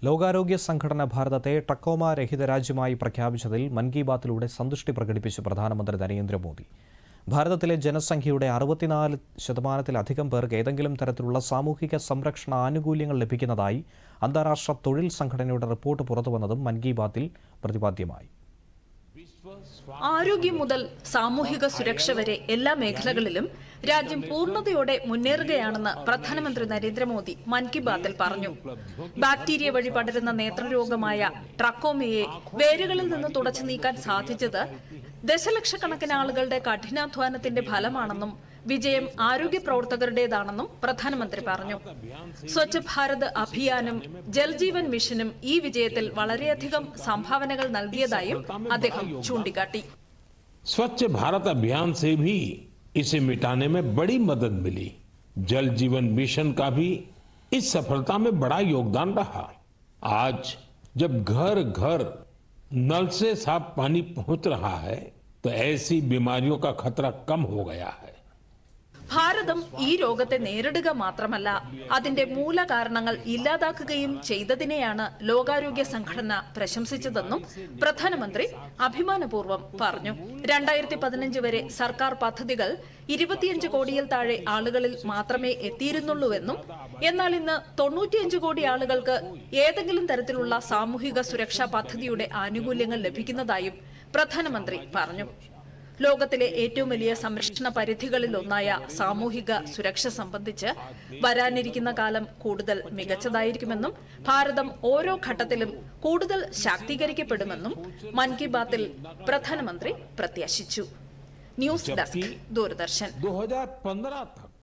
ലോകാരോഗ്യ സംഘടന ഭാരതത്തെ ട്രക്കോമ രഹിത രാജ്യമായി പ്രഖ്യാപിച്ചതിൽ മൻ കി ബാത്തിലൂടെ സന്തുഷ്ടി പ്രകടിപ്പിച്ച് പ്രധാനമന്ത്രി നരേന്ദ്രമോദി. ഭാരതത്തിലെ ജനസംഖ്യയുടെ 64% പേർക്ക് ഏതെങ്കിലും തരത്തിലുള്ള സാമൂഹിക സംരക്ഷണ ആനുകൂല്യങ്ങൾ ലഭിക്കുന്നതായി അന്താരാഷ്ട്ര തൊഴിൽ സംഘടനയുടെ റിപ്പോർട്ട് പുറത്തുവന്നതും മൻ കി ബാത്തിൽ പ്രതിപാദ്യമായി. ആരോഗ്യം മുതൽ സാമൂഹിക സുരക്ഷ വരെ എല്ലാ മേഖലകളിലും രാജ്യം പൂർണ്ണതയോടെ മുന്നേറുകയാണെന്ന് പ്രധാനമന്ത്രി നരേന്ദ്രമോദി മൻ കി ബാത്തിൽ പറഞ്ഞു. ബാക്ടീരിയ വഴി പടരുന്ന നേത്രരോഗമായ ട്രക്കോമയെ വേരുകളിൽ നിന്ന് തുടച്ചു നീക്കാൻ സാധിച്ചത് ദശലക്ഷക്കണക്കിന് ആളുകളുടെ കഠിനാധ്വാനത്തിന്റെ ഫലമാണെന്നും വിജയം ആരോഗ്യ പ്രവർത്തകരുടേതാണെന്നും പ്രധാനമന്ത്രി പറഞ്ഞു. സ്വച്ഛ് ഭാരത് അഭിയാനും ജൽജീവൻ മിഷനും ഈ വിജയത്തിൽ വളരെയധികം സംഭാവനകൾ നൽകിയതായും അദ്ദേഹം ചൂണ്ടിക്കാട്ടി. स्वच्छ भारत अभियान से भी इसे मिटाने में बड़ी मदद मिली. जल जीवन मिशन का भी इस सफलता में बड़ा योगदान रहा. आज जब घर घर नल से साफ पानी पहुंच रहा है तो ऐसी बीमारियों का खतरा कम हो गया है. ഭാരതം ഈ രോഗത്തെ നേരിടുക മാത്രമല്ല, അതിന്റെ മൂലകാരണങ്ങൾ ഇല്ലാതാക്കുകയും ചെയ്തതിനെയാണ് ലോകാരോഗ്യ സംഘടന പ്രശംസിച്ചതെന്നും പ്രധാനമന്ത്രി അഭിമാനപൂർവ്വം പറഞ്ഞു. 2015 വരെ സർക്കാർ പദ്ധതികൾ 25 കോടിയിൽ താഴെ ആളുകളിൽ മാത്രമേ എത്തിയിരുന്നുള്ളൂവെന്നും എന്നാൽ ഇന്ന് 95 കോടി ആളുകൾക്ക് ഏതെങ്കിലും തരത്തിലുള്ള സാമൂഹിക സുരക്ഷാ പദ്ധതിയുടെ ആനുകൂല്യങ്ങൾ ലഭിക്കുന്നതായും പ്രധാനമന്ത്രി പറഞ്ഞു. ലോകത്തിലെ ഏറ്റവും വലിയ സംരക്ഷണ പരിധികളിൽ ഒന്നായ സാമൂഹിക സുരക്ഷ സംബന്ധിച്ച് വരാനിരിക്കുന്ന കാലം കൂടുതൽ മികച്ചതായിരിക്കുമെന്നും ഭാരതം ഓരോ ഘട്ടത്തിലും കൂടുതൽ ശാക്തീകരിക്കപ്പെടുമെന്നും മൻ കി ബാത്തിൽ പ്രധാനമന്ത്രി പ്രത്യാശിച്ചു. News desk, Doordarshan.